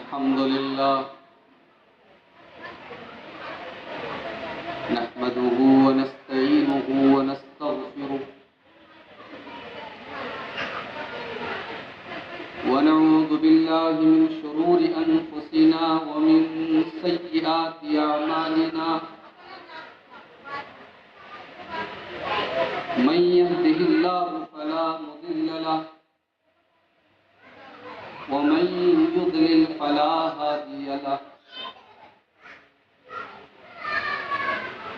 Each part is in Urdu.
الحمد لله نحمده ونستعينه ونستغفره ونعوذ بالله من شرور أنفسنا ومن سيئات أعمالنا من يهده الله فلا مضل له ومن يضلل فلا هادي له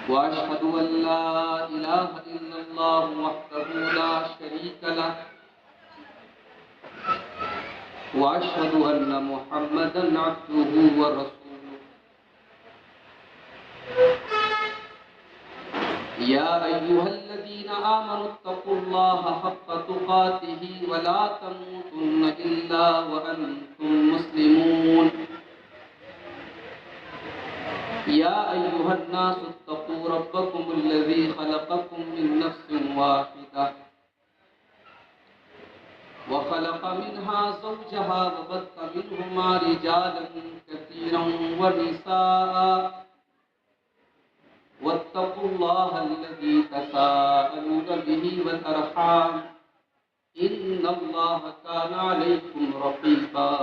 وأشهد أن لا إله إلا الله وحده لا شريك له وأشهد أن محمدا عبده ورسوله يا أيها الذين آمنوا اتقوا الله حق تقاته ولا تموتن إلا وأنتم مسلمون يا أيها الناس اتقوا ربكم الذي خلقكم من نفس واحدة وخلق منها زوجها وبث منهما رجالا كثيرا ونساء واتقوا الله الذي تساءلون به والأرحام إن الله كان عليكم رقيبا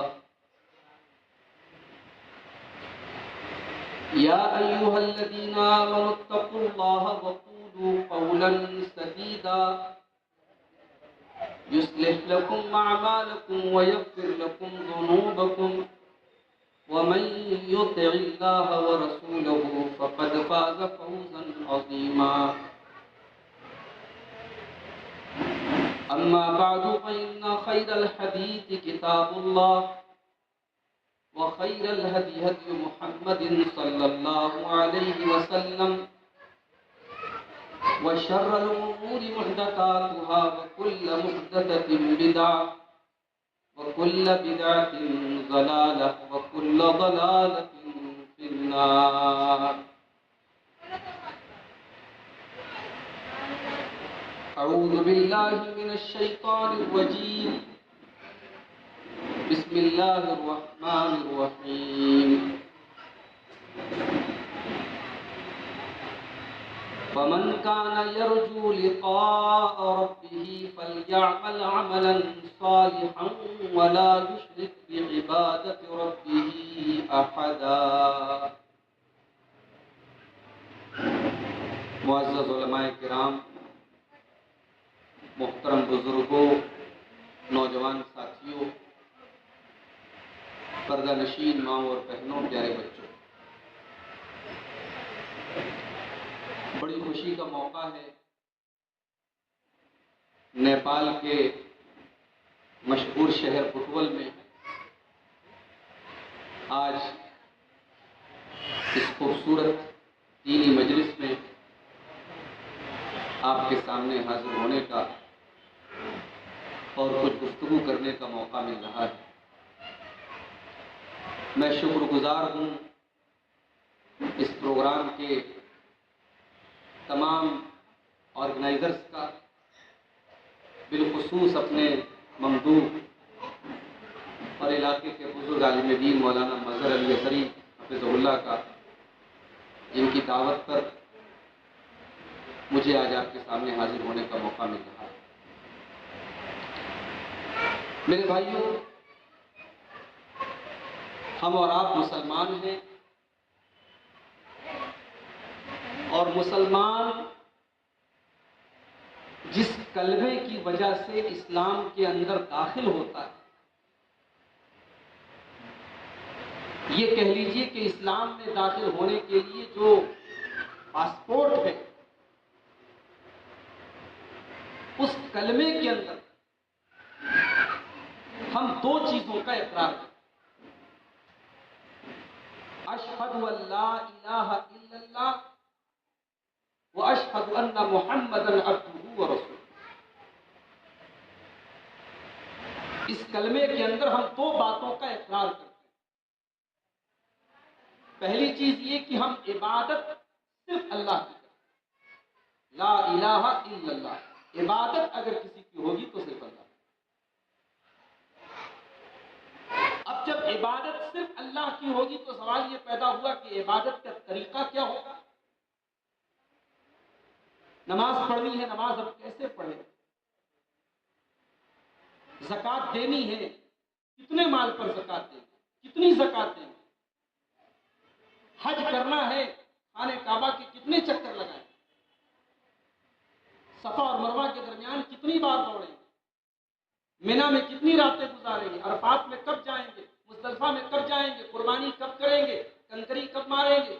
يا أيها الذين آمنوا اتقوا الله وقولوا قولا سديدا يصلح لكم أعمالكم ويغفر لكم ذنوبكم ومن يطع الله ورسوله فقد فاز فوزا عظيما أما بعد فإن خير الحديث كتاب الله وخير الهدي هدي محمد صلى الله عليه وسلم وشر الأمور محدثاتها وكل محدثة بدعة وكل بدعة ضلالة وكل ضلالة في النار. أعوذ بالله من الشيطان الرجيم. بسم الله الرحمن الرحيم. فمن كان يرجو لقاء ربه فليعمل عملا صالحا ولا يشرك بعبادة ربه أحدا. معزز علماء کرام، محترم بزرگوں، نوجوان ساتھیوں، پردہ نشین ماں اور بہنوں، پیارے بچوں، بڑی خوشی کا موقع ہے. نیپال کے مشہور شہر پٹول میں آج اس خوبصورت دینی مجلس میں آپ کے سامنے حاضر ہونے کا اور کچھ گفتگو کرنے کا موقع مل رہا ہے. میں شکر گزار ہوں اس پروگرام کے تمام آرگنائزرز کا، بالخصوص اپنے ممدوح اور علاقے کے بزرگ عالم دین مولانا مظہر علی اثری حفظہ اللہ کا، جن کی دعوت پر مجھے آج آپ کے سامنے حاضر ہونے کا موقع مل رہا ہے. میرے بھائیوں، ہم اور آپ مسلمان ہیں، اور مسلمان جس کلمے کی وجہ سے اسلام کے اندر داخل ہوتا ہے، یہ کہہ لیجئے کہ اسلام میں داخل ہونے کے لیے جو پاسپورٹ ہے، اس کلمے کے اندر ہم دو چیزوں کا اقرار کرتے ہیں: اشہد ان لا الہ الا اللہ واشہد ان محمدا عبدہ ورسولہ. اس کلمے کے اندر ہم دو باتوں کا اقرار کرتے ہیں. پہلی چیز یہ کہ ہم عبادت صرف اللہ کی کریں، لا الہ الا اللہ. عبادت اگر کسی کی ہوگی تو صرف اللہ. اب جب عبادت صرف اللہ کی ہوگی تو سوال یہ پیدا ہوا کہ عبادت کا طریقہ کیا ہوگا؟ نماز پڑھنی ہے، نماز اب کیسے پڑھیں؟ زکوٰۃ دینی ہے، کتنے مال پر زکوٰۃ دیں؟ کتنی زکوٰۃ دیں؟ حج کرنا ہے، خانہ کعبہ کے کتنے چکر لگائیں؟ صفا اور مروہ کے درمیان کتنی بار دوڑیں؟ مینا میں کتنی راتیں گزاریں گے؟ عرفات میں کب جائیں گے؟ مزدلفہ میں کب جائیں گے؟ قربانی کب کریں گے؟ کنکری کب ماریں گے؟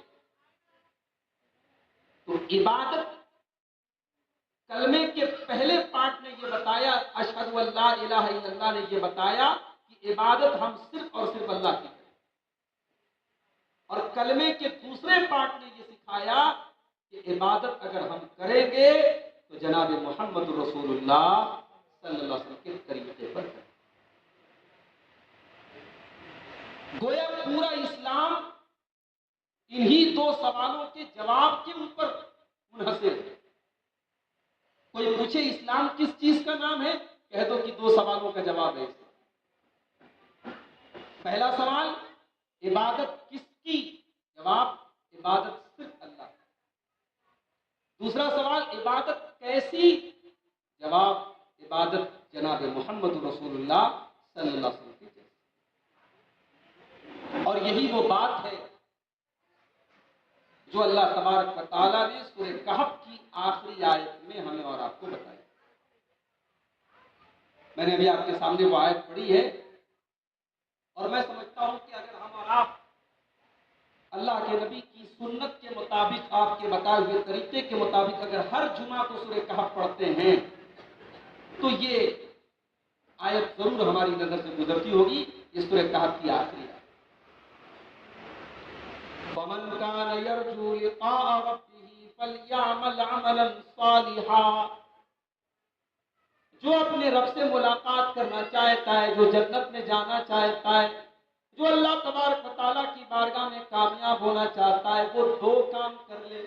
تو عبادت کلمے کے پہلے پارٹ نے یہ بتایا، اشہد ان لا الہ الا اللہ نے یہ بتایا کہ عبادت ہم صرف اور صرف اللہ کی کریں، اور کلمے کے دوسرے پارٹ نے یہ سکھایا کہ عبادت اگر ہم کریں گے تو جناب محمد رسول اللہ صلی اللہ علیہ وسلم کے طریقے پر کریں۔ گویا پورا اسلام انہی دو سوالوں کے جواب کے اوپر منحصر ہے۔ کوئی پوچھے اسلام کس چیز کا نام ہے، کہہ دو کہ دو سوالوں کا جواب ہے۔ پہلا سوال عبادت کس کی، جواب عبادت صرف اللہ کی۔ دوسرا سوال عبادت کیسی، جواب عبادت جناب محمد رسول اللہ صلی اللہ علیہ وسلم کی جیسی۔ اور یہی وہ بات ہے جو اللہ تبارک و تعالیٰ نے سورہ کہف کی آخری آیت میں ہمیں اور آپ کو بتایا۔ میں نے ابھی آپ کے سامنے وہ آیت پڑھی ہے، اور میں سمجھتا ہوں کہ اگر ہم اور آپ اللہ کے نبی کی سنت کے مطابق، آپ کے بتائے ہوئے طریقے کے مطابق اگر ہر جمعہ کو سورہ کہف پڑھتے ہیں تو یہ آیت ضرور ہماری نظر سے گزرتی ہوگی۔ یہ سورہ کہف کی آخری آیت، فَمَنْ كَانَ يَرْجُو لِقَاءَ رَبِّهِ فَلْيَعْمَلْ عَمَلًا صَالِحًا۔ جو اپنے رب سے ملاقات کرنا چاہتا ہے، جو جنت میں جانا چاہتا ہے، جو اللہ تبارک و تعالیٰ کی بارگاہ میں کامیاب ہونا چاہتا ہے، وہ دو کام کر لے۔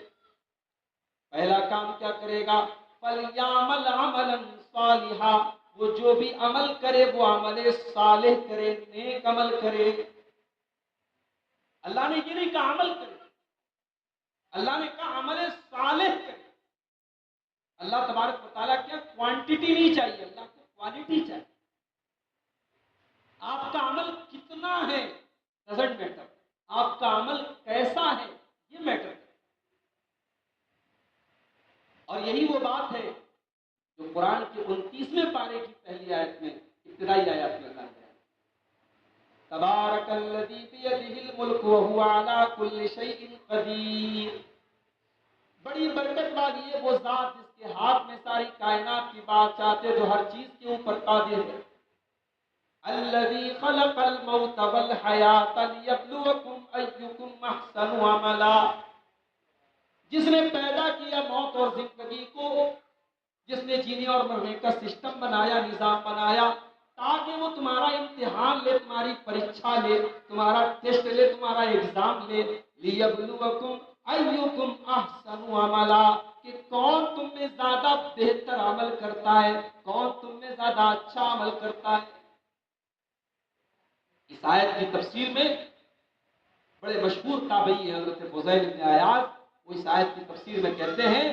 پہلا کام کیا کرے گا؟ فَلْيَعْمَلْ عَمَلًا صَالِحًا، وہ جو بھی عمل کرے وہ عمل صالح کرے، نیک عمل کرے۔ اللہ نے یہ نہیں کہا عمل کرے، اللہ نے کہا عمل صالح کرے۔ اللہ تبارک و تعالیٰ کیا کوانٹٹی نہیں چاہیے، اللہ کو کوالٹی چاہیے۔ آپ کا عمل کتنا ہے ڈزنٹ میٹر، آپ کا عمل کیسا ہے یہ میٹر ہے۔ اور یہی وہ بات ہے جو قرآن کے 29ویں پارے کی پہلی آیت میں، ابتدائی آیات میں اللہ نے تبارک الذی بیدہ الملک وہو علی کل شیء قدیر۔ بڑی برکت والی ہے وہ ذات جس کے ہاتھ میں ساری کائنات کی بات چاہتے، جو ہر چیز کے اوپر قادر ہے۔ الذی خلق الموت والحیات لیبلوکم ایکم احسن عملا، جس نے پیدا کیا موت اور زندگی کو، جس نے جینے اور مرنے کا سسٹم بنایا، نظام بنایا، تاکہ وہ تمہارا امتحان لے، تمہاری پریچھا لے، تمہارا ٹیسٹ لے، تمہارا ایگزام لے۔ لیبلوکم ایکم احسن عملا، کہ کون تم میں زیادہ بہتر عمل کرتا ہے، کون تم میں زیادہ اچھا عمل کرتا ہے۔ اس آیت کی تفسیر میں بڑے مشہور تابعی ہیں حضرت فضیل بن عیاض، وہ اس آیت کی تفسیر میں کہتے ہیں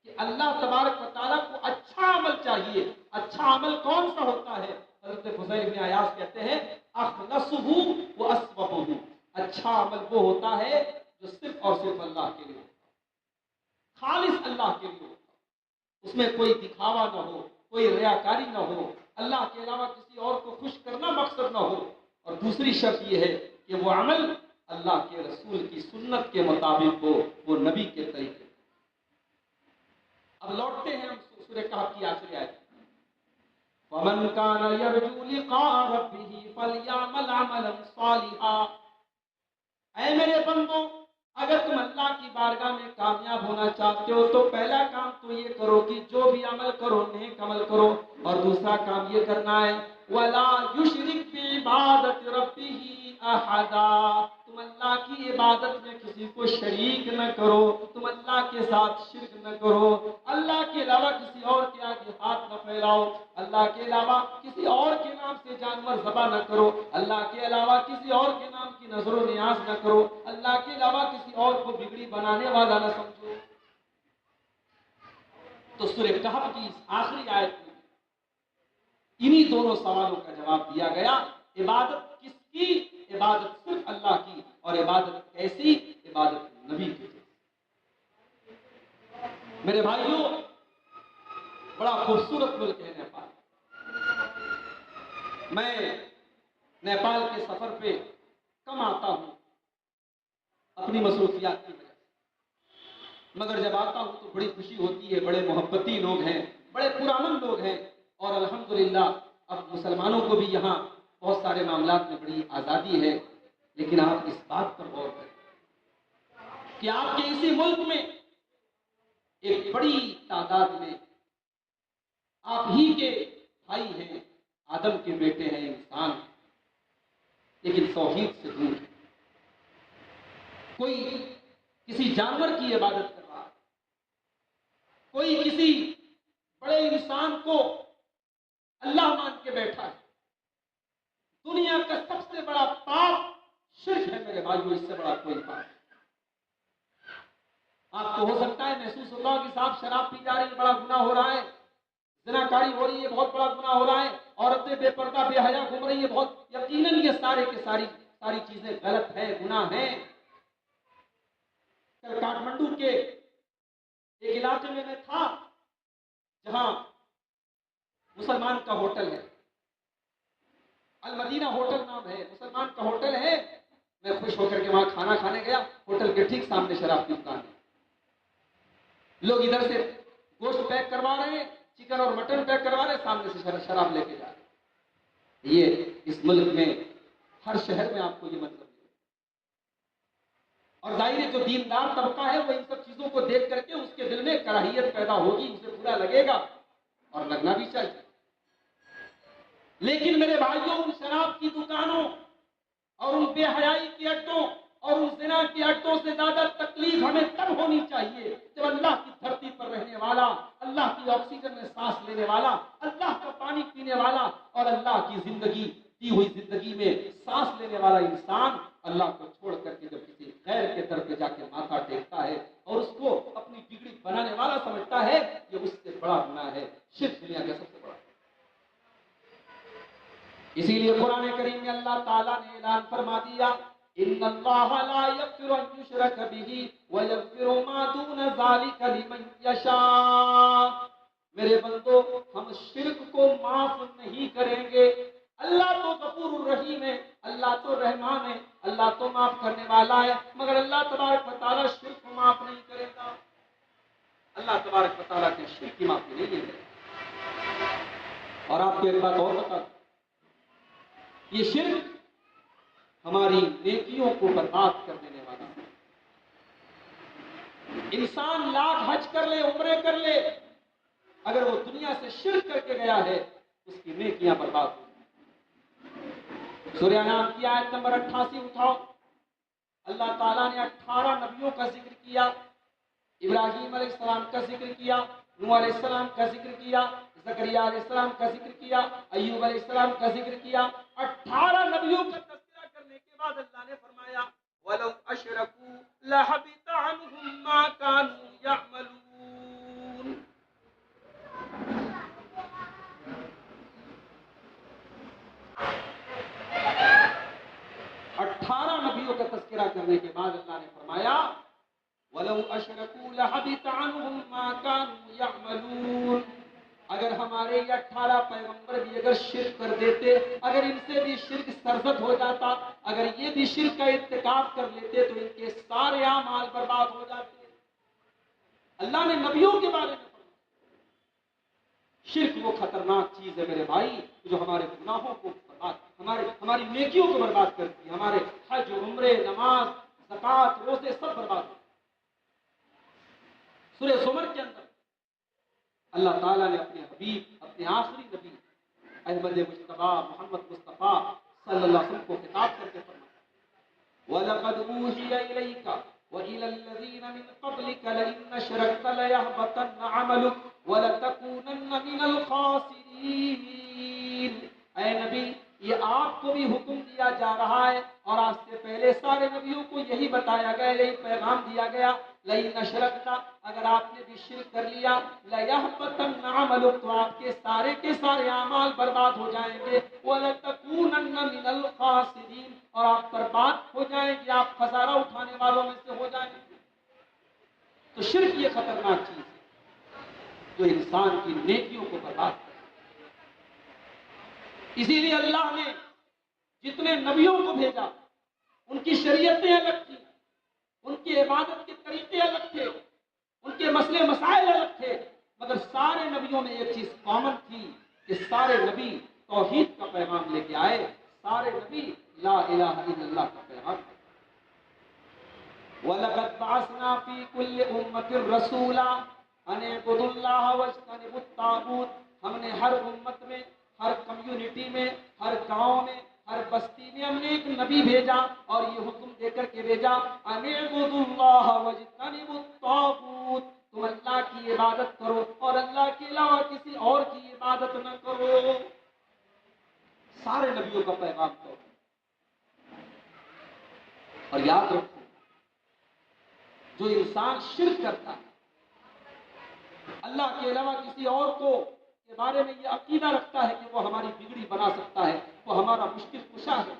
کہ اللہ تبارک و تعالیٰ کو اچھا عمل چاہیے۔ اچھا عمل کون سا ہوتا ہے؟ حضرت فضیل بن عیاض کہتے ہیں اخلصہ و اصوبہ، اچھا عمل وہ ہوتا ہے جو صرف اور صرف اللہ کے لیے ہوتا ہے، خالص اللہ کے لیے ہوتا ہے، اس میں کوئی دکھاوا نہ ہو، کوئی ریاکاری نہ ہو، اللہ کے علاوہ کسی اور کو خوش کرنا مقصد نہ ہو۔ اور دوسری شرط یہ ہے کہ وہ عمل اللہ کے رسول کی سنت کے مطابق ہو، وہ نبی کے طریقے۔ اب لوٹتے ہیں ہم سورہ کہف کی آخری آیت۔ وَمَنْ كَانَ يَرْجُو لِقَاءَ رَبِّهِ فَلْيَعْمَلْ عَمَلًا صَالِحًا۔ اے میرے بندو، اگر تم اللہ کی بارگاہ میں کامیاب ہونا چاہتے ہو تو پہلا کام تو یہ کرو کہ جو بھی عمل کرو نیک عمل کرو، اور دوسرا کام یہ کرنا ہے وَلَا يُشْرِكْ بِعِبَادَةِ رَبِّهِ احدا، تم اللہ کی عبادت میں کسی کو شریک نہ کرو، تم اللہ کے ساتھ شرک نہ کرو، اللہ کے علاوہ کسی اور کے آگے ہاتھ نہ پھیلاؤ، اللہ کے علاوہ کسی اور کے نام سے جانور ذبح نہ کرو، اللہ کے علاوہ کسی اور کے نام کی نظر و نیاز نہ کرو، اللہ کے علاوہ کسی اور کو بگڑی بنانے والا نہ سمجھو۔ تو سورہ کہف کی اس آخری آیت میں انہی دونوں سوالوں کا جواب دیا گیا۔ عبادت کس کی؟ عبادت صرف اللہ کی، اور عبادت کیسی؟ عبادت نبی کی۔ میرے بھائیوں، بڑا خوبصورت ملک ہے نیپال۔ میں نیپال کے سفر پہ کم آتا ہوں اپنی مصروفیات کی وجہ سے، مگر جب آتا ہوں تو بڑی خوشی ہوتی ہے۔ بڑے محبتی لوگ ہیں، بڑے پرامن لوگ ہیں، اور الحمدللہ اب مسلمانوں کو بھی یہاں بہت سارے معاملات میں بڑی آزادی ہے۔ لیکن آپ اس بات پر غور کریں کہ آپ کے اسی ملک میں ایک بڑی تعداد میں آپ ہی کے بھائی ہیں، آدم کے بیٹے ہیں، انسان، لیکن توحید سے دور ہے۔ کوئی کسی جانور کی عبادت کر رہا ہے، کوئی کسی بڑے انسان کو اللہ مان کے بیٹھا ہے۔ دنیا کا سب سے بڑا پاپ شرک ہے میرے بھائیوں، اس سے بڑا کوئی پاپ نہیں۔ آپ کو ہو سکتا ہے محسوس ہوتا ہو کہ صاحب شراب پی جا رہی ہے، بڑا گناہ ہو رہا ہے، زناکاری ہو رہی ہے، بہت بڑا گناہ ہو رہا ہے، عورتیں بے پردہ بے حیا گھوم رہی ہے، بہت یقیناً یہ سارے کے ساری چیزیں غلط ہیں، گناہ ہیں۔ کل کاٹمنڈو کے ایک علاقے میں تھا جہاں مسلمان کا ہوٹل ہے، المدینہ ہوٹل نام ہے، مسلمان کا ہوٹل ہے۔ میں خوش ہو کر کے وہاں کھانا کھانے گیا، ہوٹل کے ٹھیک سامنے شراب کی دکان ہے۔ لوگ ادھر سے گوشت پیک کروا رہے ہیں، چکن اور مٹن پیک کروا رہے ہیں، سامنے سے شراب لے کے جا رہے ہیں۔ یہ اس ملک میں ہر شہر میں آپ کو یہ مطلب ہے۔ اور ظاہر ہے جو دیندار طبقہ ہے وہ ان سب چیزوں کو دیکھ کر کے اس کے دل میں کراہیت پیدا ہوگی، اسے برا لگے گا، اور لگنا بھی چاہیے۔ لیکن میرے بھائیوں، ان شراب کی دکانوں اور ان بے حیائی کے اڈوں اور ان زنا کے اڈوں سے زیادہ تکلیف ہمیں تب ہونی چاہیے جب اللہ کی دھرتی پر رہنے والا، اللہ کی آکسیجن میں سانس لینے والا، اللہ کا پانی پینے والا اور اللہ کی زندگی دی ہوئی زندگی میں سانس لینے والا انسان اللہ کو چھوڑ کر کے جب کسی غیر کے در پہ جا کے ماتھا ٹیکتا ہے اور اس کو اپنی بگڑی بنانے والا سمجھتا ہے، یہ اس سے بڑا گناہ ہے۔ شرک دنیا کا سب سے بڑا۔ اسی لیے قرآن کریم میں اللہ تعالیٰ نے اعلان فرما دیا، ان اللہ لا یغفر ان یشرک بہ ویغفر ما دون ذلک لمن یشاء۔ میرے بندو، ہم شرک کو معاف نہیں کریں گے۔ اللہ تو غفور الرحیم ہے، اللہ تو رحمان ہے، اللہ تو معاف کرنے والا ہے، مگر اللہ تبارک و تعالیٰ شرک کو معاف نہیں کرے گا۔ اللہ تبارک و تعالیٰ کے شرک کی معافی نہیں دے گا۔ اور آپ کو ایک بات اور بتا دوں، یہ شرک ہماری نیکیوں کو برباد کر دینے والا ہے۔ انسان لاکھ حج کر لے، عمرے کر لے، اگر وہ دنیا سے شرک کر کے گیا ہے اس کی نیکیاں برباد ہو۔ سورہ انعام کی آیت نمبر 88 اٹھاؤ۔ اللہ تعالیٰ نے 18 نبیوں کا ذکر کیا، ابراہیم علیہ السلام کا ذکر کیا، نوح علیہ السلام کا ذکر کیا، زکریا علیہ السلام کا ذکر کیا، ایوب علیہ السلام کا ذکر کیا۔ 18 نبیوں کا تذکرہ کرنے کے بعد اللہ نے فرمایا وَلَوْ أَشْرَكُوا لَحَبِطَ عَنْهُمْ مَا كَانُوا يَعْمَلُونَ۔ 18 نبیوں کا تذکرہ کرنے کے بعد اللہ نے فرمایا وَلَوْ أَشْرَكُوا لَحَبِطَ عَنْهُمْ مَا كَانُوا يَعْمَلُونَ۔ اگر ہمارے یہ 18 پیغمبر بھی اگر شرک کر دیتے، اگر ان سے بھی شرک سرزد ہو جاتا، اگر یہ بھی شرک کا ارتکاب کر لیتے تو ان کے سارے اعمال برباد ہو جاتے۔ اللہ نے نبیوں کے بارے میں فرمایا۔ شرک وہ خطرناک چیز ہے میرے بھائی جو ہمارے گناہوں کو برباد، ہماری نیکیوں کو برباد کرتی ہے، ہمارے حج، عمرے، نماز، زکوٰۃ، روزے سب برباد ہوتے۔ سورہ زمر کے اندر اللہ تعالیٰ نے اپنے حبیب، اپنے آخری نبی احمد مجتبیٰ محمد مصطفیٰ صلی اللہ علیہ وسلم کو خطاب کر کے فرمایا وَلَقَدْ أُوحِيَ إِلَيْكَ وَإِلَى الَّذِينَ مِن قَبْلِكَ لَئِنْ أَشْرَكْتَ لَيَحْبَطَنَّ عَمَلُكَ وَلَتَكُونَنَّ مِنَ الْخَاسِرِينَ۔ اے نبی، یہ آپ کو بھی حکم دیا جا رہا ہے اور آپ سے پہلے سارے نبیوں کو یہی بتایا گیا، یہی پیغام دیا گیا، لئن اشرکت، اگر آپ نے بھی شرک کر لیا، لیحبطن عملک، تو آپ کے سارے اعمال برباد ہو جائیں گے، ولتکونن من الخاسرین، اور آپ برباد ہو جائیں گے، آپ خسارہ اٹھانے والوں میں سے ہو جائیں گے۔ تو شرک یہ خطرناک چیز ہے جو انسان کی نیکیوں کو برباد کرے۔ اسی لیے اللہ نے جتنے نبیوں کو بھیجا ان کی شریعتیں الگ تھیں، ان کی عبادت کے طریقے الگ تھے، ان کے مسئلے مسائل الگ تھے، مگر سارے نبیوں میں ایک چیز کامن تھی کہ سارے نبی توحید کا پیغام لے کے آئے، سارے نبی لا الہ الا اللہ کا پیغام۔ وَلَقَدْ بَعَثْنَا فِي كُلِّ أُمَّةٍ رَسُولًا أَنِ اعْبُدُوا اللَّهَ وَاجْتَنِبُوا الطَّاغُوتَ، ہم نے ہر امت میں، ہر کمیونٹی میں، ہر گاؤں میں، ہر بستی میں ہم نے ایک نبی بھیجا اور یہ حکم دے کر کے بھیجا، أَنِ اعْبُدُوا اللَّهَ وَاجْتَنِبُوا الطَّاغُوتَ، تم اللہ کی عبادت کرو اور اللہ کے علاوہ کسی اور کی عبادت نہ کرو۔ سارے نبیوں کا پیغام تو، اور یاد رکھو جو انسان شرک کرتا ہے، اللہ کے علاوہ کسی اور کو کے بارے میں یہ عقیدہ رکھتا ہے کہ وہ ہماری بگڑی بنا سکتا ہے، وہ ہمارا مشکل کشا ہے،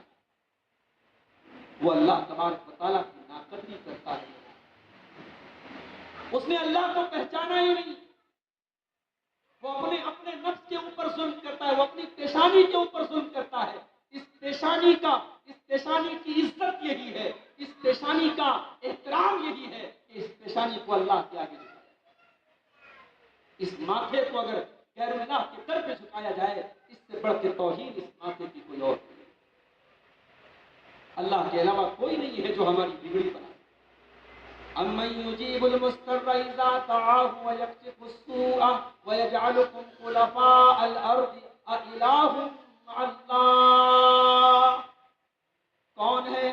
وہ اللہ تبارک و تعالیٰ کی ناقدری کرتا ہے۔ اس نے اللہ کو پہچانا ہی نہیں، وہ اپنے نفس کے اوپر ظلم کرتا ہے، وہ اپنی پیشانی کے اوپر ظلم کرتا ہے۔ اس پیشانی کی عزت یہی ہے، اس پیشانی کا احترام یہی ہے کہ اس پیشانی کو اللہ کے آگے جھکایا جائے۔ اس ماتھے کو اگر غیر اللہ کے در پہ جھکایا جائے، اس سے بڑھ کے توہین اس ماتھے کی کوئی اور نہیں۔ اللہ کے علاوہ کوئی نہیں ہے جو ہماری بگڑی بنا۔ أَمَّن يُجِيبُ الْمُضْطَرَّ إِذَا دَعَاهُ وَيَكْشِفُ السُّوءَ وَيَجْعَلُكُمْ خُلَفَاءَ الْأَرْضِ أَإِلَٰهٌ مَّعَ اللَّهِ، کون ہے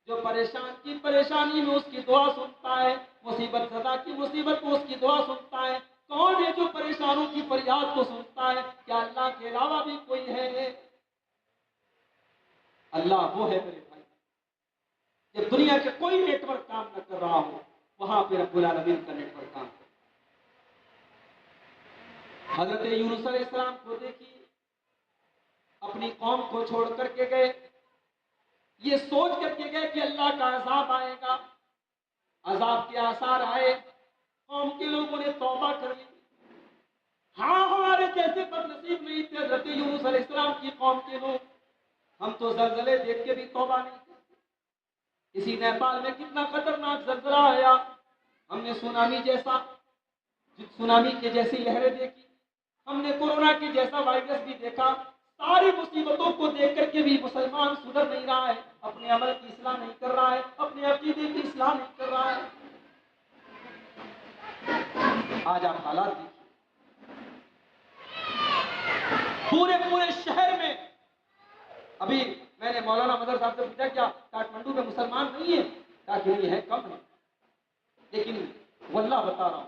جو پریشان کی پریشانی میں اس کی دعا سنتا ہے، مصیبت زدہ کی مصیبت میں اس کی دعا سنتا ہے؟ کون ہے جو پریشانوں کی فریاد کو سنتا ہے؟ کیا اللہ کے علاوہ بھی کوئی ہے؟ اللہ وہ ہے میرے بھائی، جب دنیا کے کوئی نیٹ ورک کام نہ کر رہا ہو، وہاں پہ رب العالمین کا نیٹ ورک کام کرتا ہے۔ حضرت یونس علیہ السلام کو دیکھیے، اپنی قوم کو چھوڑ کر کے گئے، یہ سوچ کر کے گئے کہ اللہ کا عذاب آئے گا، عذاب کے آثار آئے، قوم کے لوگوں نے توبہ کر لی۔ ہاں، ہمارے جیسے بد نصیب نہیں تھے حضرت یونس علیہ السلام کی قوم کے لوگ، ہم تو زلزلے دیکھ کے بھی توبہ نہیں کرتے۔ اسی نیپال میں کتنا خطرناک زلزلہ آیا، ہم نے سونامی کے جیسی لہریں دیکھی، ہم نے کورونا کے جیسا وائرس بھی دیکھا۔ ساری مصیبتوں کو دیکھ کر کے بھی مسلمان سدھر نہیں رہا ہے، اپنے عمل کی اصلاح نہیں کر رہا ہے، اپنے عقیدے کی اصلاح نہیں کر رہا ہے۔ آج آپ حالات دیکھیے، پورے شہر میں، ابھی میں نے مولانا مدر صاحب سے پوچھا کیا کاٹمنڈو میں مسلمان نہیں ہیں؟ کہا کہ نہیں ہے، کم ہے، لیکن واللہ بتا رہا ہوں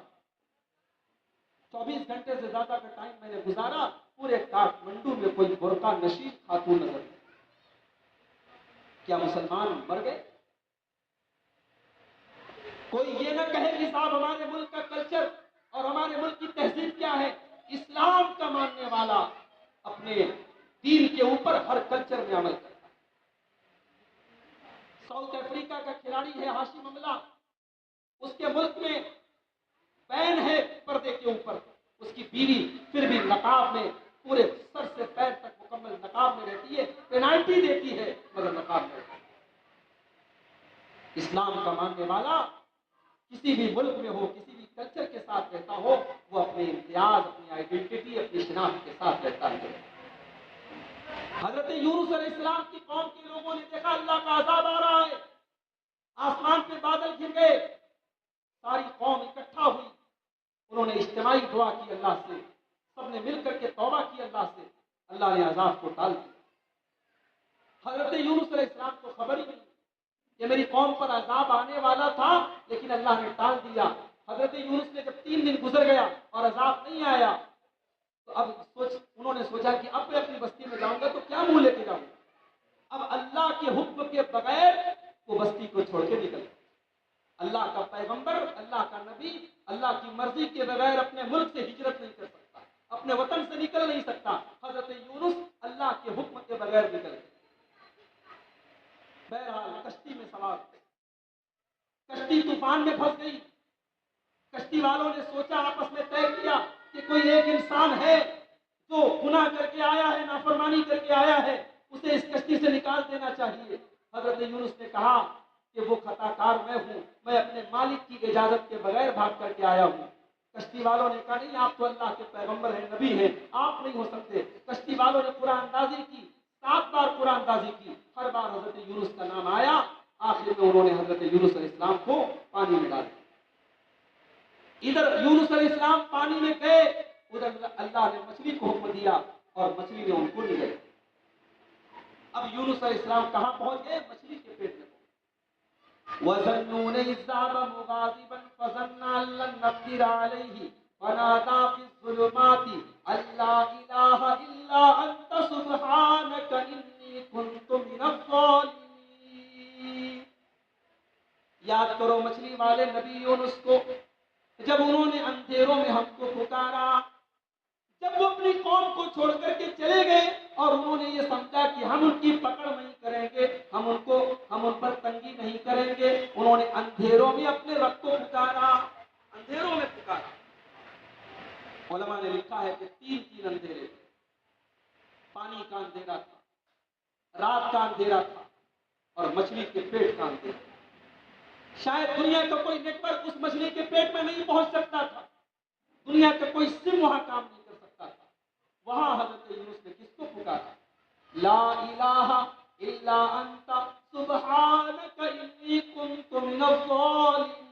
24 گھنٹے سے زیادہ کا ٹائم میں نے گزارا، پورے کاٹمنڈو میں کوئی برقع نشین خاتون نظر نہیں۔ کیا مسلمان مر گئے؟ کوئی یہ نہ کہے کہ صاحب ہمارے ملک کا کلچر اور ہمارے ملک کی تہذیب کیا ہے۔ اسلام کا ماننے والا اپنے دین کے اوپر ہر کلچر میں عمل کرتا ہے۔ ساؤتھ افریقہ کا کھلاڑی ہے ہاشم املہ، اس کے ملک میں پین ہے پردے کے اوپر، اس کی بیوی پھر بھی نقاب میں پورے سر سے پیر تک مکمل نقاب میں رہتی ہے، پینالٹی دیتی ہے مگر نقاب میں رہتی ہے۔ اسلام کا ماننے والا کسی بھی ملک میں ہو، کسی بھی کلچر کے ساتھ رہتا ہو، وہ اپنے امتیاز، اپنی آئیڈینٹی، اپنی شناخت کے ساتھ رہتا ہے۔ حضرت یونس علیہ السلام کی قوم کے لوگوں نے دیکھا اللہ کا عذاب آ رہا ہے، آسمان پہ بادل گر گئے، ساری قوم اکٹھا ہوئی، انہوں نے اجتماعی دعا کی اللہ سے، سب نے مل کر کے توبہ کی اللہ سے، اللہ نے عذاب کو ٹال دیا۔ حضرت یونس علیہ السلام کو خبر ہی نہیں کہ میری قوم پر عذاب آنے والا تھا لیکن اللہ نے ٹال دیا۔ حضرت یونس نے جب 3 دن گزر گیا اور عذاب نہیں آیا تو اب انہوں نے سوچا کہ اب میں اپنی بستی میں جاؤں گا تو کیا منہ لے کے جاؤں گا۔ اب اللہ کے حکم کے بغیر وہ بستی کو چھوڑ کے نکل گئے۔ اللہ کا پیغمبر، اللہ کا نبی اللہ کی مرضی کے بغیر اپنے ملک سے ہجرت نہیں کر سکتا، اپنے وطن سے نکل نہیں سکتا۔ حضرت یونس اللہ کے حکم کے بغیر نکل گئے۔ بہرحال کشتی میں سوار ہوئے، کشتی طوفان میں پھنس گئی۔ کشتی والوں نے سوچا، آپس میں طے کیا کہ کوئی ایک انسان ہے جو گناہ کر کے آیا ہے، نافرمانی کر کے آیا ہے، اسے اس کشتی سے نکال دینا چاہیے۔ حضرت یونس نے کہا کہ وہ خطا کار میں ہوں، میں اپنے مالک کی اجازت کے بغیر بھاگ کر کے آیا ہوں۔ کشتی والوں نے کہا نہیں، آپ تو اللہ کے پیغمبر ہیں، نبی ہیں، آپ نہیں ہو سکتے۔ کشتی والوں نے قرآن اندازی کی، 7 بار قرآن اندازی کی، ہر بار حضرت یونس کا نام آیا۔ آخر میں انہوں نے حضرت یونس علیہ السلام کو پانی میں ڈال دیا۔ ادھر یونس علیہ السلام پانی میں گئے، ادھر اللہ نے مچھلی کو حکم دیا اور مچھلی نے ان کو لے گئے۔ اب یونس علیہ السلام کہاں پہنچ گئے؟ مچھلی کے پیٹ میں۔ وَظَنُّونَ إِذْ ذَهَبَ مُغَاضِبًا فَظَنَّ أَن لَّن نَّقْدِرَ عَلَيْهِ فَنَادَىٰ فِي الظُّلُمَاتِ أَن لَّا إِلَٰهَ إِلَّا أَنتَ سُبْحَانَكَ إِنِّي كُنتُ مِنَ الظَّالِمِينَ۔ یاد کرو مچھلی والے نبی یونس کو، جب انہوں نے اندھیروں میں ہم کو پکارا، جب وہ اپنی قوم کو چھوڑ کر کے چلے گئے اور انہوں نے یہ سمجھا کہ ہم ان کی پکڑ نہیں کریں گے، ہم ان پر تنگی نہیں کریں گے، انہوں نے اندھیروں میں اپنے رب کو پکارا، اندھیروں میں پکارا۔ علماء نے لکھا ہے کہ 3 اندھیرے تھے۔ پانی کا اندھیرا تھا، رات کا اندھیرا تھا اور مچھلی کے پیٹ کا اندھیرا تھا۔ شاید دنیا کا کوئی نیٹ ورک اس مچھلی کے پیٹ میں نہیں پہنچ سکتا تھا، دنیا کا کوئی سم وہاں کام نہیں کر سکتا تھا۔ وہاں حضرت یونس نے کس کو پکارا؟ لا الہ الا انت سبحانک انی کنت من الظالمین۔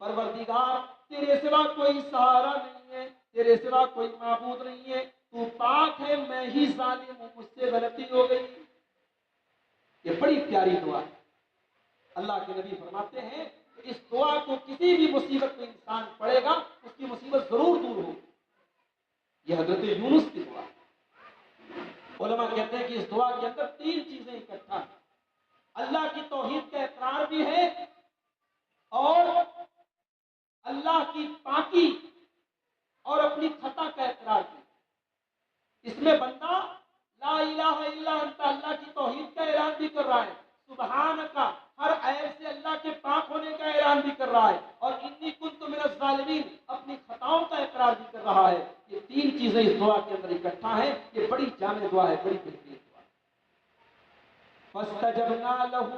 پروردگار، تیرے سوا کوئی سہارا نہیں ہے، تیرے سوا کوئی معبود نہیں ہے، تو پاک ہے، میں ہی ظالم ہوں، مجھ سے غلطی ہو گئی۔ یہ بڑی پیاری دعا ہے۔ اللہ کے نبی فرماتے ہیں کہ اس دعا کو کسی بھی مصیبت میں انسان پڑھے گا، اس کی مصیبت ضرور دور ہوگی۔ یہ حضرت یونس کی دعا ہے۔ علماء کہتے ہیں کہ اس دعا کے اندر 3 چیزیں اکٹھا ہیں۔ اللہ کی توحید کا اقرار بھی ہے اور اللہ کی پاکی اور اپنی خطا کا اقرار بھی۔ اس میں بندہ لا الہ الا انت، اللہ کی توحید کا اعلان بھی کر رہا ہے، سبحان کا، ہر عیب سے اللہ کے پاک ہونے کا اعلان بھی کر رہا ہے، اور انی کنت من الظالمین، اپنی خطاؤں کا اقرار بھی کر رہا ہے۔ یہ 3 چیزیں اس دعا کے اندر اکٹھا ہیں۔ یہ بڑی جامع دعا ہے، بڑی بہترین دعا ہے۔ فاستجبنا له،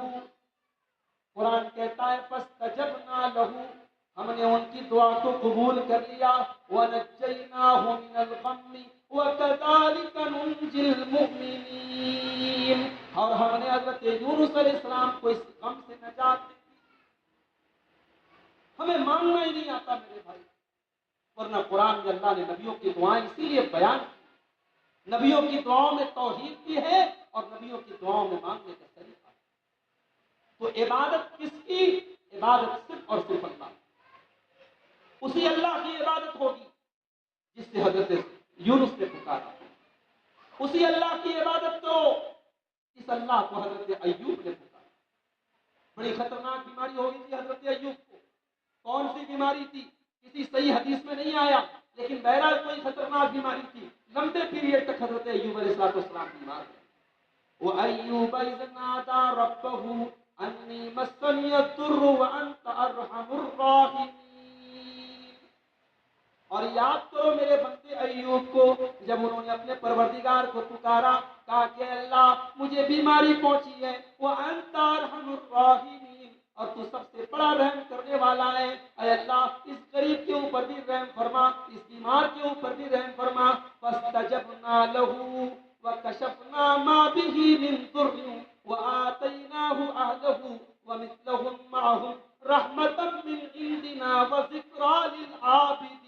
قرآن کہتا ہے فاستجبنا له، ہم نے ان کی دعا کو قبول کر لیا، ونجیناہ من الغم وکذالک ننجی المؤمنین، اور ہم نے حضرت یونس علیہ السلام کو اس غم سے نجات دی۔ ہمیں مانگنا ہی نہیں آتا میرے بھائی، ورنہ قرآن میں اللہ نے نبیوں کی دعائیں اسی لیے بیان کی۔ نبیوں کی دعاؤں میں توحید بھی ہے اور نبیوں کی دعاؤں میں مانگنے کا طریقہ ہے۔ تو عبادت کس کی؟ عبادت صرف اور صرف اللہ، اسی اللہ کی عبادت ہوگی جس سے حضرت یونس نے پکارا، اسی اللہ کی عبادت کو اس اللہ کو حضرت ایوب نے پکارا۔ بڑی خطرناک بیماری ہو گئی تھی حضرت ایوب کو۔ کون سی بیماری تھی؟ کسی صحیح حدیث میں نہیں آیا، لیکن بہرحال کوئی خطرناک بیماری تھی۔ لمبے پیریڈ تک حضرت ایوب علیہ السلام بیمار تھے۔ وَأَيُّوبَ إِذْ نَادَىٰ رَبَّهُ أَنِّي مَسَّنِيَ الضُّرُّ وَأَنْتَ أَرْحَمُ الرَّاحِمِينَ۔ اور یاد کرو میرے بندے ایوب کو، جب انہوں نے اپنے پروردگار کو پکارا، کہا کہ اللہ مجھے بیماری پہنچی ہے، وَأَنْتَ أَرْحَمُ الرَّاحِمِينَ، اور تو سب سے بڑا رحم کرنے والا ہے، اے اللہ اس غریب کے اوپر بھی رحم فرما، اس بیمار کے اوپر بھی رحم فرما۔ فَاسْتَجَبْنَا لَهُ وَكَشَفْنَا مَا بِهِ مِنْ ضُرٍّ وَآتَيْنَاهُ أَهْلَهُ وَمِثْلَهُمْ مَعَهُمْ رَحْمَةً مِنْ عِنْدِنَا وَذِكْرَىٰ لِلْعَابِدِينَ۔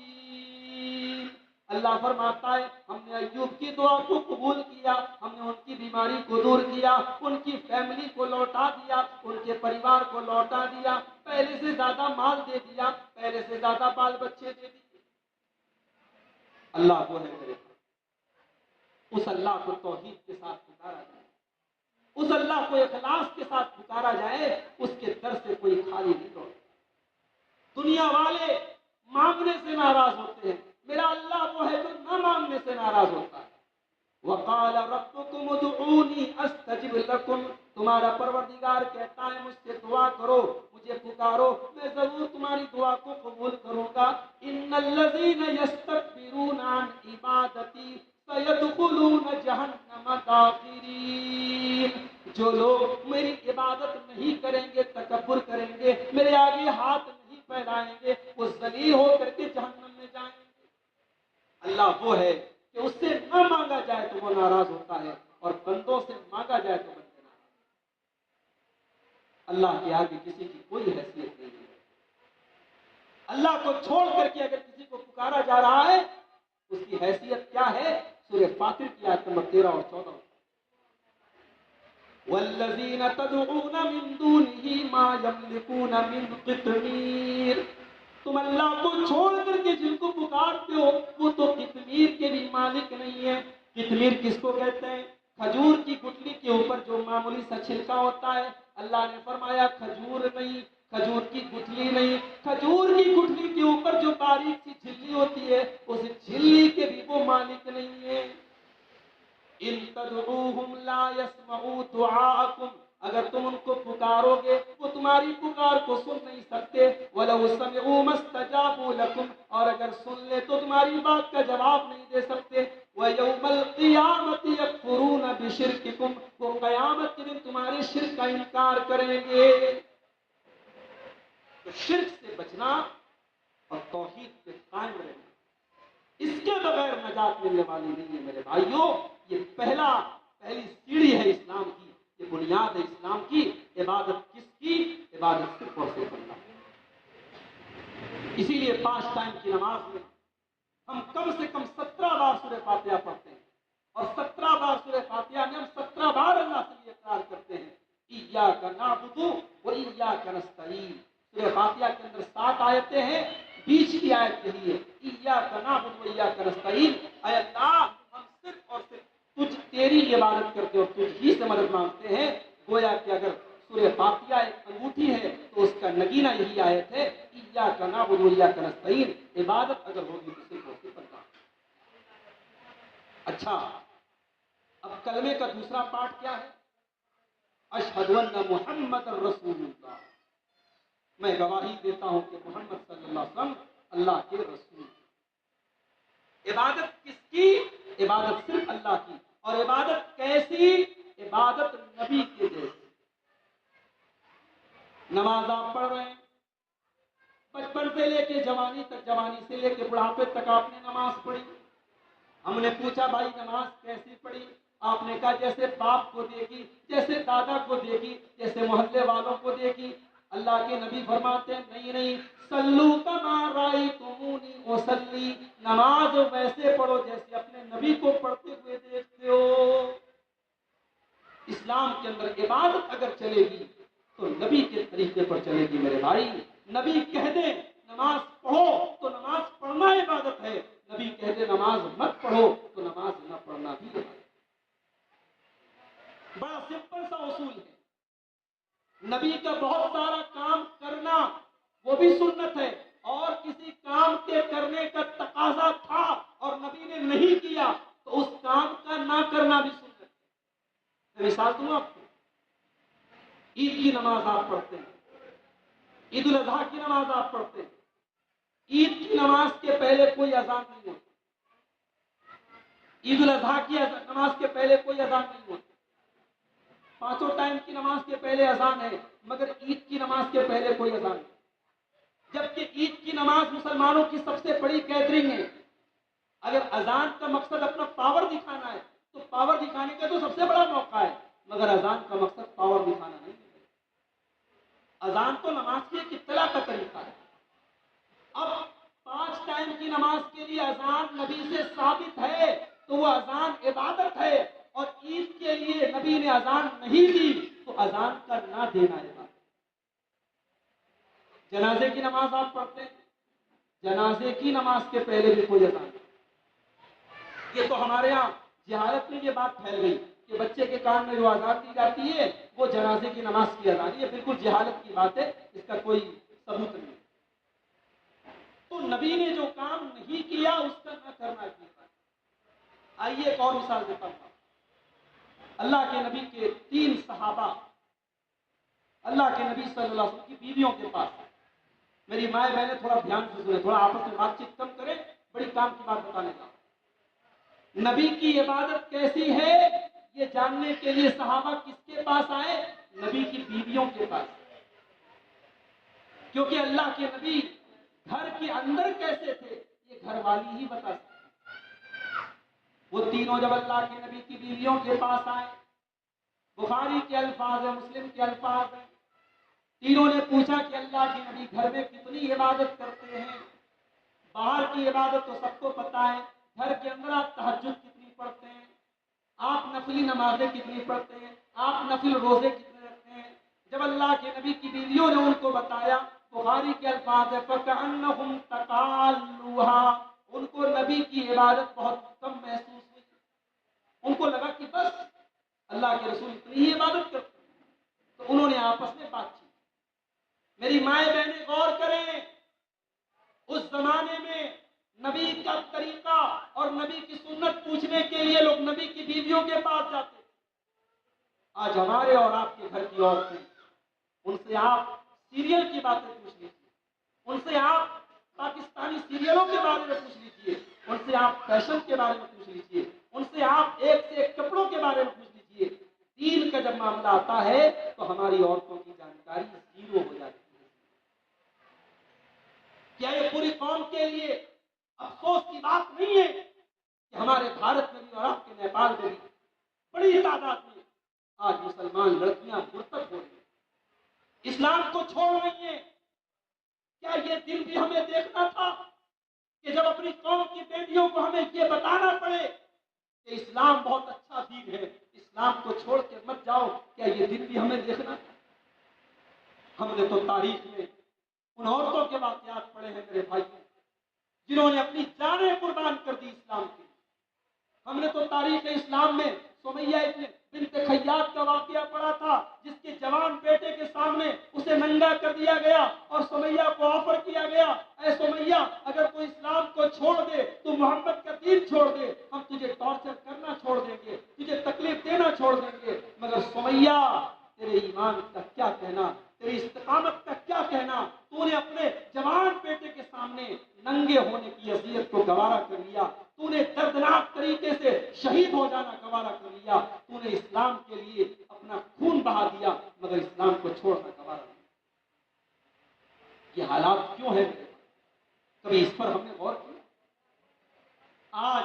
اللہ فرماتا ہے ہم نے ایوب کی دعا کو قبول کیا، ہم نے نے ان کی بیماری کو دور کیا، ان کی فیملی کو لوٹا دیا، ان کے پریوار کو لوٹا دیا، پہلے سے زیادہ مال دے دیا، پہلے سے زیادہ بال بچے دے دیے۔ اللہ وہ ہے میرے بھائی، اس اللہ کو توحید کے ساتھ پکارا جائے، اس اللہ کو اخلاص کے ساتھ پکارا جائے، اس کے در سے کوئی خالی نہیں ہوتا۔ دنیا والے مانگنے سے ناراض ہوتے ہیں، میرا اللہ وہ ہے جو نہ مانگنے سے ناراض ہوتا ہے۔ وقال ربکم ادعونی استجب لکم، تمہارا پروردگار کہتا ہے مجھ سے دعا کرو، مجھے پکارو، میں ضرور تمہاری دعا کو قبول کروں گا۔ ان الذین یستکبرون عن عبادتی سیدخلون جہنم داخرین، جو لوگ میری عبادت نہیں کریں گے، تکبر کریں گے، میرے آگے ہاتھ نہیں پھیلائیں گے، وہ ذلیل ہو کر کے جہنم میں جائیں گے۔ اللہ وہ ہے کہ اس سے نہ مانگا جائے تو وہ ناراض ہوتا ہے، اور بندوں سے مانگا جائے تو بندے ناراض۔ اللہ کے آگے کسی کی کوئی حیثیت نہیں ہے۔ اللہ کو چھوڑ کر کے اگر کسی کو پکارا جا رہا ہے، اس کی حیثیت کیا ہے؟ سورہ فاطر کی آیت نمبر 13 اور 14۔ والذین تدعون من دونہ ما یملکون من قطمیر، تم اللہ کو چھوڑ کر کے جن کو پکارتے ہو وہ تو قطمیر کے بھی مالک نہیں ہے۔ قطمیر کس کو کہتے ہیں؟ کھجور کی گٹلی کے اوپر جو معمولی سا چھلکا ہوتا ہے، اللہ نے فرمایا کھجور نہیں، کھجور کی گٹلی نہیں، کھجور کی گٹلی کے اوپر جو باریک سی جھلی ہوتی ہے، اس جھلی کے بھی وہ مالک نہیں ہے۔ ان تدعوہم لا يسمعوا دعاءکم، اگر تم ان کو پکارو گے وہ تمہاری پکار کو سن نہیں سکتے۔ وَلَوْ سَمِعُوا مَا اسْتَجَابُوا لَكُمْ، اور اگر سن لے تو تمہاری بات کا جواب نہیں دے سکتے۔ وَيَوْمَ الْقِيَامَةِ يَكْفُرُونَ بِشِرْكِكُمْ، وہ قیامت کے دن تمہارے شرک کا انکار کریں گے۔ تو شرک سے بچنا اور توحید پہ قائم رہنا، اس کے بغیر نجات ملنے والی نہیں ہے میرے بھائیوں۔ یہ پہلی سیڑھی ہے اسلام کی، یہ بنیاد ہے اسلام کی۔ عبادت کس کی؟ عبادت صرف اور صرف اللہ کی۔ اسی لیے 5 ٹائم کی نماز میں ہم کم سے کم 17 بار سورہ فاتحہ پڑھتے ہیں، اور 17 بار سورہ فاتحہ میں ہم 17 بار اللہ سے یہ اقرار کرتے ہیں ایاک نعبد و ایاک نستعین۔ سورہ فاتحہ کے اندر 7 آیتیں ہیں، بیچ کی آیت یہی ہے ایاک نعبد و ایاک نستعین، اے اللہ ہم صرف اور صرف تجھ تیری عبادت کرتے اور تجھ ہی سے مدد مانگتے ہیں۔ گویا کہ اگر سورہ فاتحہ ایک انگوٹھی ہے تو اس کا نگینہ یہی آیت ہے ایاک نعبد و ایاک نستعین۔ عبادت اگر ہوگی تو صرف اور صرف اللہ۔ اچھا، اب کلمے کا دوسرا پارٹ کیا ہے؟ اشہد ان محمد رسول اللہ، میں گواہی دیتا ہوں کہ محمد صلی اللہ علیہ وسلم اللہ کے رسول۔ عبادت کس کی؟ عبادت صرف اللہ کی۔ اور عبادت کیسی؟ عبادت نبی کے جیسی۔ نماز آپ پڑھ رہے ہیں، بچپن سے لے کے جوانی تک، جوانی سے لے کے بڑھاپے تک آپ نے نماز پڑھی۔ ہم نے پوچھا بھائی نماز کیسی پڑھی؟ آپ نے کہا جیسے باپ کو دیکھی، جیسے دادا کو دیکھی، جیسے محلے والوں کو دیکھی۔ اللہ کے نبی فرماتے ہیں نہیں، صلو کما رأیتمونی اصلی، نماز ویسے پڑھو جیسے اپنے نبی کو پڑھتے ہوئے دیکھتے ہو۔ اسلام کے اندر عبادت اگر چلے گی تو نبی کے طریقے پر چلے گی میرے بھائی۔ نبی کہہ دے نماز پڑھو تو نماز پڑھنا عبادت ہے، نبی کہہ دے نماز مت پڑھو تو نماز نہ پڑھنا بھی عبادت ہے۔ بڑا سمپل سا اصول ہے۔ نبی کا بہت سارا کام کرنا وہ بھی سنت ہے، اور کسی کام کے کرنے کا تقاضا تھا اور نبی نے نہیں کیا تو اس کام کا نہ کرنا بھی سنت ہے۔ میں مثال دوں آپ کو، عید کی نماز آپ پڑھتے ہیں، عید الاضحیٰ کی نماز آپ پڑھتے ہیں، عید کی نماز کے پہلے کوئی اذان نہیں ہوتی، عید الاضحیٰ کی نماز کے پہلے کوئی اذان نہیں ہوتی، 5 ٹائم کی نماز کے پہلے اذان ہے، مگر عید کی نماز کے پہلے کوئی اذان نہیں، جبکہ عید کی نماز مسلمانوں کی سب سے بڑی گیدرنگ ہے۔ اگر اذان کا مقصد اپنا پاور دکھانا ہے تو پاور دکھانے کا تو سب سے بڑا موقع ہے، مگر اذان کا مقصد پاور دکھانا نہیں ہے۔ اذان تو نماز کی ایک اطلاع کا طریقہ ہے۔ اب 5 ٹائم کی نماز کے لیے اذان نبی سے ثابت ہے تو وہ اذان عبادت ہے، اور عید کے لیے نبی نے اذان نہیں دی تو اذان کا نہ دینا ہے بات۔ جنازے کی نماز آپ پڑھتے ہیں، جنازے کی نماز کے پہلے بھی کوئی اذان نہیں۔ یہ تو ہمارے ہاں جہالت میں یہ بات پھیل گئی کہ بچے کے کان میں جو اذان دی جاتی ہے وہ جنازے کی نماز کی اذان، یہ بالکل جہالت کی بات ہے، اس کا کوئی ثبوت نہیں۔ تو نبی نے جو کام نہیں کیا اس کا نہ کرنا چاہیے۔ آئیے ایک اور مثال دیتا ہوں۔ اللہ کے نبی کے 3 صحابہ اللہ کے نبی صلی اللہ علیہ وسلم کی بیویوں کے پاس، میری مائیں بہنیں تھوڑا دھیان سے سنیں، تھوڑا آپس میں بات چیت کم کریں، بڑی کام کی بات بتانے کا۔ نبی کی عبادت کیسی ہے یہ جاننے کے لیے صحابہ کس کے پاس آئے؟ نبی کی بیویوں کے پاس، کیونکہ اللہ کے نبی گھر کے اندر کیسے تھے یہ گھر والی ہی بتا سکتے۔ وہ تینوں جب اللہ کے نبی کی بیویوں کے پاس آئے، بخاری کے الفاظ ہیں، مسلم کے الفاظ ہیں، تینوں نے پوچھا کہ اللہ کے نبی گھر میں کتنی عبادت کرتے ہیں؟ باہر کی عبادت تو سب کو پتا ہے، گھر کے اندر آپ تہجد کتنی پڑھتے ہیں، آپ نفلی نمازیں کتنی پڑھتے ہیں، آپ نفل روزے کتنے رکھتے ہیں؟ جب اللہ کے نبی کی بیویوں نے ان کو بتایا، بخاری کے الفاظ ہے فَكَأَنَّهُمْ تَقَالُّوهَا، ان کو نبی کی عبادت بہت کم محسوس ہوئی، ان کو لگا کہ بس اللہ کے رسول اتنی ہی عبادت کرتے ہیں، تو انہوں نے آپس میں بات کی۔ میری مائیں بہنیں غور کریں، اس زمانے میں نبی کا طریقہ اور نبی کی سنت پوچھنے کے لیے لوگ نبی کی بیویوں کے پاس جاتے۔ آج ہمارے اور آپ کے گھر کی عورتیں، ان سے آپ سیریل کی باتیں پوچھ لیجیے، ان سے آپ پاکستانی سیریلوں کے بارے میں پوچھ لیجیے، ان سے آپ فیشن کے بارے میں پوچھ لیجیے، ان سے آپ ایک سے ایک کپڑوں کے بارے میں پوچھ لیجیے۔ دین کا جب معاملہ آتا ہے تو ہماری عورتوں کی جانکاری زیرو ہو جاتی ہے۔ کیا یہ پوری قوم کے لیے افسوس کی بات نہیں ہے کہ ہمارے بھارت میں بھی اور آپ کے نیپال میں بھی بڑی تعداد میں آج مسلمان لڑکیاں مرتد ہو رہی ہیں، اسلام کو چھوڑ رہی ہیں؟ کیا یہ دن بھی ہمیں دیکھنا تھا کہ جب اپنی قوم کی بیٹیوں کو ہمیں یہ بتانا پڑے کہ اسلام بہت اچھا دین ہے، اسلام کو چھوڑ کے مت جاؤ؟ کیا یہ دن بھی ہمیں دیکھنا تھا؟ ہم نے تو تاریخ میں ان عورتوں کے واقعات پڑھے ہیں میرے بھائیوں، جنہوں نے اپنی جانیں قربان کر دی اسلام کی۔ ہم نے تو تاریخ اسلام میں سمیہ بنت خیاط کا واقعہ پڑھا تھا، جس کے جوان بیٹے کے سامنے اسے ننگا کر دیا گیا اور سمیہ کو آفر کیا گیا، اے سمیہ اگر تو اسلام کو چھوڑ دے تو محمد کا دین چھوڑ دے، ہم تجھے ٹارچر کرنا چھوڑ دیں گے، تجھے تکلیف دینا چھوڑ دیں گے۔ مگر سمیہ تیرے ایمان کا کیا کہنا، تیری استقامت کا کیا کہنا، تو نے اپنے جوان بیٹے کے سامنے ننگے ہونے کی اذیت کو گوارا کر لیا، تو نے دردناک طریقے سے شہید ہو جانا گوارا کر لیا، تو نے اسلام کے لیے اپنا خون بہا دیا، مگر اسلام کو چھوڑنا گوارا نہیں۔ یہ حالات کیوں ہیں؟ کبھی اس پر ہم نے غور کیا؟ آج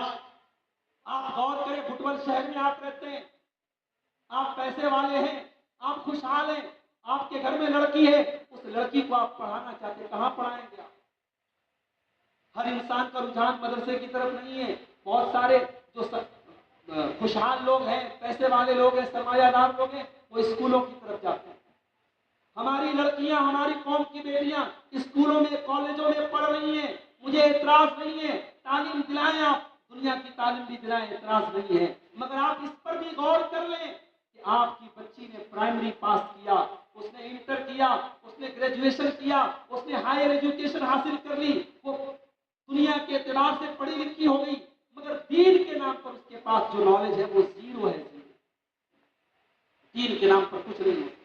آپ غور کریں، بھٹول شہر میں آپ رہتے ہیں، آپ پیسے والے ہیں، آپ خوشحال ہیں، آپ کے گھر میں لڑکی ہے، اس لڑکی کو آپ پڑھانا چاہتے ہیں، کہاں پڑھائیں گے آپ؟ ہر انسان کا رجحان مدرسے کی طرف نہیں ہے، بہت سارے جو خوشحال لوگ ہیں، پیسے والے لوگ ہیں، سرمایہ دار لوگ ہیں، وہ اسکولوں کی طرف جاتے ہیں۔ ہماری لڑکیاں، ہماری قوم کی بیٹیاں اسکولوں میں، کالجوں میں پڑھ رہی ہیں، مجھے اعتراض نہیں ہے، تعلیم دلائیں، آپ دنیا کی تعلیم بھی دلائیں، اعتراض نہیں ہے، مگر آپ اس پر بھی غور کر لیں کہ آپ کی بچی نے پرائمری پاس کیا، اس نے انٹر کیا، اس نے گریجویشن کیا، اس نے ہائر ایجوکیشن حاصل کر لی، وہ دنیا کے اعتبار سے پڑھی لکھی ہو گئی، مگر دین کے نام پر اس کے پاس جو نالج ہے وہ زیرو ہے، دین کے نام پر کچھ نہیں ہے۔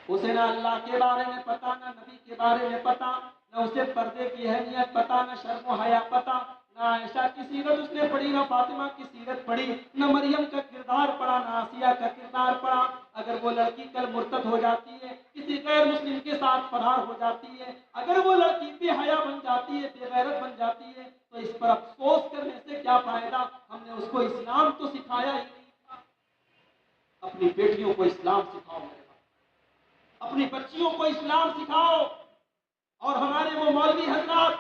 اسے نہ اللہ کے بارے میں پتا، نہ نبی کے بارے میں پتا، نہ اسے پردے کی اہمیت پتا، نہ شرم و حیا پتا، نہ عائشہ کی سیرت اس نے پڑھی، نہ فاطمہ کی سیرت پڑھی، نہ مریم کا کردار پڑھا، نہ آسیہ کا کردار پڑھا۔ اگر وہ لڑکی کل مرتد ہو جاتی ہے، کسی غیر مسلم کے ساتھ فرار ہو جاتی ہے، اگر وہ لڑکی بے حیا بن جاتی ہے، بے غیرت بن جاتی ہے، تو اس پر افسوس کرنے سے کیا فائدہ؟ ہم نے اس کو اسلام تو سکھایا ہی نہیں تھا۔ اپنی بیٹیوں کو اسلام سکھاؤ، اپنی بچیوں کو اسلام سکھاؤ۔ اور ہمارے وہ مولوی حضرات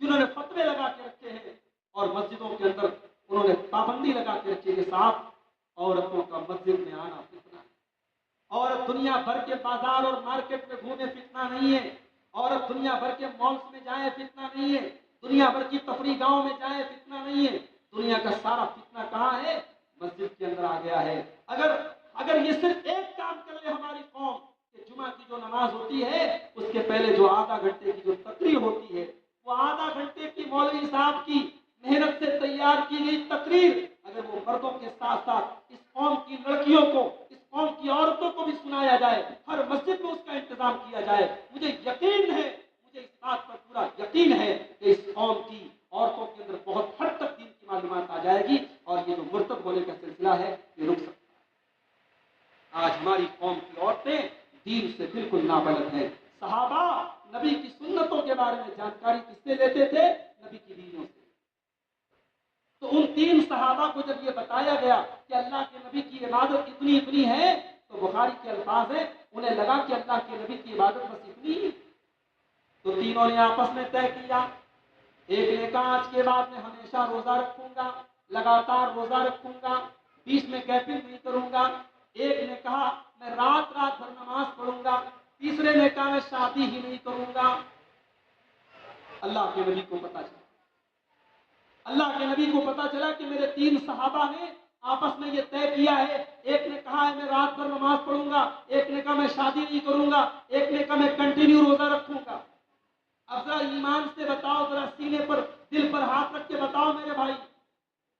جنہوں نے فتوے لگا کے رکھے ہیں اور مسجدوں کے اندر انہوں نے پابندی لگا کے رکھی ہے کہ صاحب عورتوں کا مسجد میں آنا فتنہ ہے، عورت دنیا بھر کے بازار اور مارکیٹ میں گھومے فتنہ نہیں ہے، عورت دنیا بھر کے مالز میں جائے فتنہ نہیں ہے، دنیا بھر کی تفریح گاہوں میں جائے فتنہ نہیں ہے، دنیا کا سارا فتنہ کہاں ہے؟ مسجد کے اندر آ گیا ہے۔ اگر یہ صرف ایک کام کر لے ہماری قوم کہ جمعہ کی جو نماز ہوتی ہے اس کے پہلے جو آدھا گھنٹے کی جو تقریر ہوتی ہے، وہ آدھا گھنٹے کی مولوی صاحب کی محنت سے تیار کی گئی تقریر اگر وہ مردوں کے ساتھ ساتھ اس قوم کی لڑکیوں کو، اس قوم کی عورتوں کو بھی سنایا جائے، ہر مسجد میں اس کا انتظام کیا جائے، مجھے یقین ہے، مجھے اس بات پر پورا یقین ہے کہ اس قوم کی عورتوں کے اندر بہت حد تک دین کی معلومات آ جائے گی اور یہ جو مرتد ہونے کا سلسلہ ہے یہ رک سکتا ہے۔ آج ہماری قوم کی عورتیں دین سے بالکل نابلد ہیں۔ صحابہ نبی کی سنتوں کے بارے میں جانکاری کس سے لیتے تھے؟ نبی کی بیویوں سے۔ تو ان تین صحابہ کو جب یہ بتایا گیا کہ اللہ کے نبی کی عبادت اتنی اتنی ہے تو بخاری کے الفاظ ہیں انہیں لگا کہ اللہ کے نبی کی عبادت بس اتنی ہی۔ تو تینوں نے آپس میں طے کیا، ایک نے کہا آج کے بعد میں ہمیشہ روزہ رکھوں گا، لگاتار روزہ رکھوں گا، بیچ میں گیپنگ نہیں کروں گا، ایک نے کہا میں رات رات بھر نماز پڑھوں گا، تیسرے نے کہا میں شادی ہی نہیں کروں گا۔ اللہ کے نبی کو پتا چلا، اللہ کے نبی کو پتا چلا کہ میرے تین صحابہ نے آپس میں یہ طے کیا ہے، ایک نے کہا ہے میں رات بھر نماز پڑھوں گا، ایک نے کہا میں شادی نہیں کروں گا، ایک نے کہا میں کنٹینیو روزہ رکھوں گا۔ اب ذرا ایمان سے بتاؤ، ذرا سینے پر دل پر ہاتھ رکھ کے بتاؤ میرے بھائی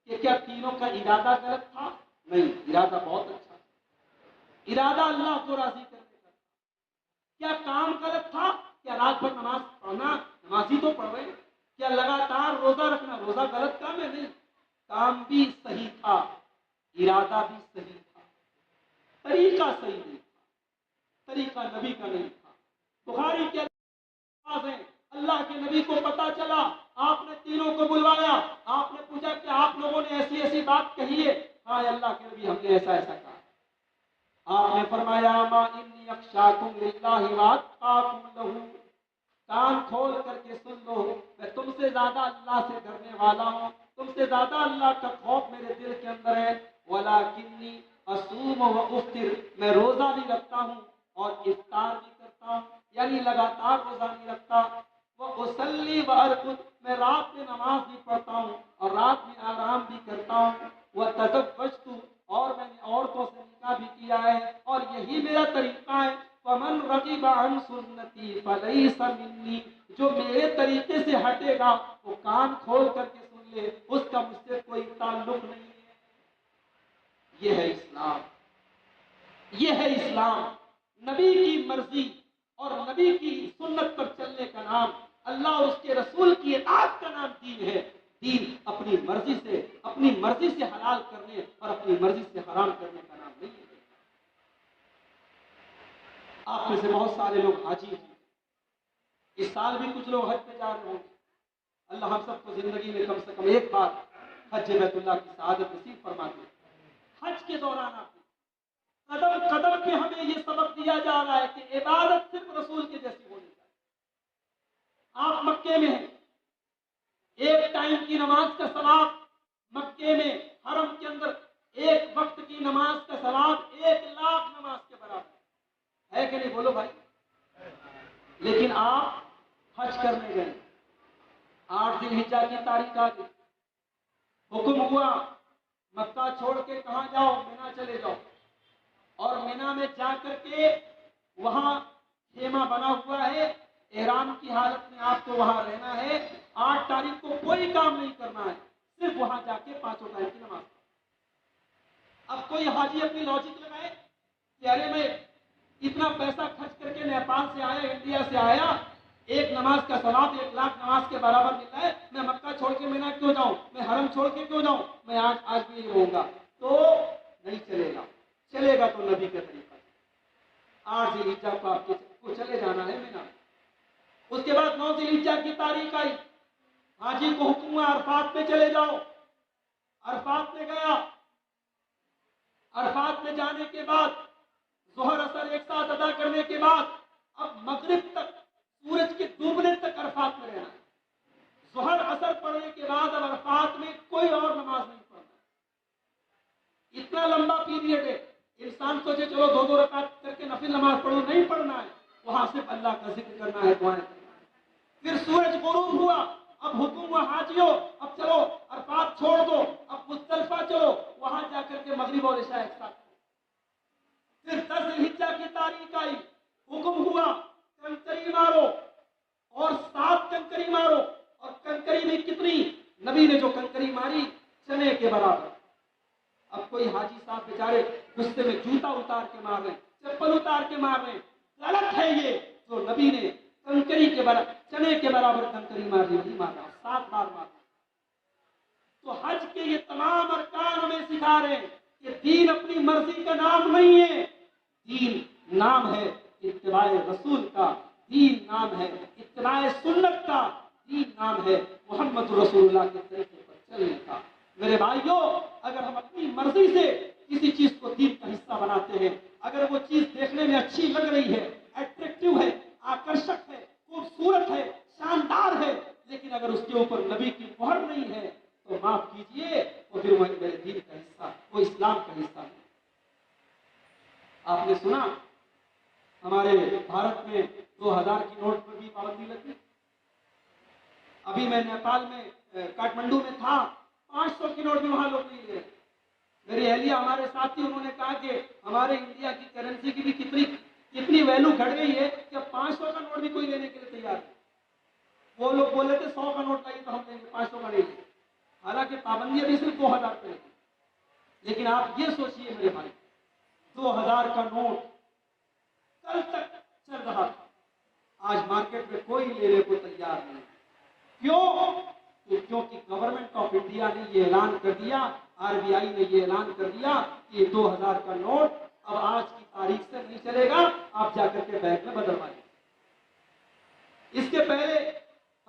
کہ کیا تینوں کا ارادہ غلط تھا؟ نہیں، ارادہ بہت اچھا تھا، ارادہ اللہ کو راضی کرنے کا۔ کیا کام غلط تھا؟ کیا رات بھر نماز پڑھنا، نماز ہی تو پڑھ رہے ہیں، کیا لگاتار روزہ رکھنا روزہ غلط کام ہے؟ نہیں، کام بھی صحیح تھا، ارادہ بھی صحیح تھا، طریقہ صحیح نہیں تھا، طریقہ نبی کا نہیں تھا۔ بخاری کے الفاظ ہیں اللہ کے نبی کو پتا چلا، آپ نے تینوں کو بلوایا، آپ نے پوچھا کہ آپ لوگوں نے ایسی ایسی بات کہی ہے؟ ہاں اللہ کے نبی ہم نے ایسا ایسا کہا۔ آپ نے فرمایا ما انی اخشاکم للہ واتقاکم لہ، کان کھول کر کے سن لو، میں تم سے زیادہ اللہ سے ڈرنے والا ہوں، تم سے زیادہ اللہ کا خوف میرے دل کے اندر ہے۔ ولکنی اصوم و افطر، میں روزہ بھی رکھتا ہوں اور افطار بھی کرتا ہوں، یعنی لگاتار روزہ نہیں رکھتا۔ وأصلی وأرقد، میں رات میں نماز بھی پڑھتا ہوں اور رات میں آرام بھی کرتا ہوں۔ وتزوجت، اور میں نے عورتوں سے نکاح بھی کیا ہے اور یہی میرا طریقہ ہے۔ فمن رغب عن سنتی فلیس منی، جو میرے طریقے سے ہٹے گا وہ کان کھول کر کے سن لے، اس کا مجھ سے کوئی تعلق نہیں ہے۔ یہ ہے اسلام، یہ ہے اسلام، نبی کی مرضی اور نبی کی سنت پر چلنے کا نام، اللہ اور اس کے رسول کی اطاعت کا نام دین ہے۔ دین اپنی مرضی سے حلال کرنے اور اپنی مرضی سے حرام کرنے کا نام نہیں ہے۔ آپ میں سے بہت سارے لوگ حاجی ہیں، اس سال بھی کچھ لوگ حج پہ جا رہے ہوں گے۔ اللہ ہم سب کو زندگی میں کم سے کم ایک بار حج بیت اللہ کی سعادت نصیب فرما دے۔ حج کے دوران آپ قدم قدم پہ ہمیں یہ سبق دیا جا رہا ہے کہ عبادت صرف رسول کے جیسی ہونی چاہیے۔ آپ مکے میں ہیں، ایک ٹائم کی نماز کا ثواب مکے میں حرم کے اندر ایک وقت کی نماز کا ثواب 1,00,000 نماز کے برابر ہے کہ نہیں؟ بولو بھائی۔ لیکن آپ حج کرنے گئے، 8 ذی الحجہ کی تاریخ آ گئی، حکم ہوا مکہ چھوڑ کے کہاں جاؤ؟ مینا چلے جاؤ، اور مینا میں جا کر کے وہاں خیمہ بنا ہوا ہے، احرام کی حالت میں آپ کو وہاں رہنا ہے، 8 تاریخ کو کوئی کام نہیں کرنا ہے، صرف وہاں جا کے 5 ٹائم کی نماز۔ اب کوئی حاجی اپنی لاجک لگائے کہ ارے میں اتنا پیسہ خرچ کر کے نیپال سے آیا، انڈیا سے آیا، ایک نماز کا ثواب 1,00,000 نماز کے برابر ملتا ہے، میں مکہ چھوڑ کے مینا کیوں جاؤں، میں حرم چھوڑ کے کیوں جاؤں، میں آج بھی یہی رہوں گا۔ تو نہیں چلے گا، چلے گا تو نبی کا طریقہ، 8 ذی الحجہ کو آپ کو چلے جانا ہے مینا۔ اس کے بعد 9 ذی الحجہ کی تاریخ آئی، حاجی کو حکم ہوا عرفات میں چلے جاؤ، عرفات میں گیا، عرفات میں جانے کے بعد ظہر اثر ایک ساتھ ادا کرنے کے بعد اب مغرب تک، سورج کے ڈوبنے تک عرفات میں رہنا ہے۔ ظہر اثر پڑنے کے بعد اب عرفات میں کوئی اور نماز نہیں پڑھنا، اتنا لمبا پیریڈ ہے. انسان سوچے چلو 2 رکعت کر کے نفل نماز پڑھو، نہیں پڑھنا ہے، وہاں صرف اللہ کا ذکر کرنا ہے، دعائیں کرنا ہے. پھر سورج غروب ہوا، اب حکم ہوا حاجیوں اب چلو عرفات چھوڑ دو، اب مزدلفہ چلو، وہاں جا کر کے مغرب اور عشاء ایک ساتھ. پھر 10 ذی الحجہ کی تاریخ آئی، حکم ہوا کنکری مارو اور 7 کنکری مارو، اور کنکری بھی کتنی؟ نبی نے جو کنکری ماری چنے کے برابر. اب کوئی حاجی صاحب بیچارے غصے میں جوتا اتار کے مار رہے ہیں، چپل اتار کے مار رہے ہیں. غلط ہے یہ، جو نبی نے کنکری کے برابر، چنے کے برابر کنکری ماری، نہیں مارا، 7 بار مارا. تو حج کے یہ تمام ارکان ہمیں سکھا رہے ہیں کہ دین اپنی مرضی کا نام نہیں ہے، دین نام ہے اتباع رسول کا، دین نام ہے اتباع سنت کا، دین نام ہے محمد رسول اللہ کے طریقے پر چلنے کا. میرے بھائیوں، اگر ہم اپنی مرضی سے کسی چیز کو دین کا حصہ بناتے ہیں، اگر وہ چیز دیکھنے میں اچھی لگ رہی ہے، اٹریکٹیو ہے، آکرشک ہے، خوبصورت ہے، شاندار ہے، لیکن اگر اس کے اوپر نبی کی مہر نہیں ہے تو معاف کیجئے، وہ پھر وہ میرے دین کا حصہ، وہ اسلام کا حصہ نہیں. آپ نے سنا ہمارے بھارت میں 2000 کی نوٹ پر بھی پابندی لگی. ابھی میں نیپال میں کاٹمنڈو میں تھا، 500 کی نوٹ بھی وہاں لوگ نہیں لے رہے. میری اہلیہ ہمارے ساتھی، انہوں نے کہا کہ ہمارے انڈیا کی کرنسی کی بھی کتنی ویلو گھٹ گئی ہے کہ 500 کا نوٹ بھی کوئی لینے کے لیے تیار نہیں. وہ لوگ بول رہے تھے 100 کا نوٹ لائیے تو ہم لیں گے، 500 کا نہیں لیں گے. حالانکہ پابندی ابھی صرف 2000 پہ لگی. لیکن آپ یہ سوچئے میرے بھائی، 2000 کا نوٹ کل تک چل رہا تھا، آج مارکیٹ میں کوئی لینے کو تیار نہیں. کیوں؟ کیونکہ گورنمنٹ آف انڈیا نے یہ اعلان کر دیا، RBI نے یہ اعلان کر دیا کہ 2000 کا نوٹ اب آج کی تاریخ سے نہیں چلے گا، آپ جا کر کے بینک میں بدلوائیے. اس کے پہلے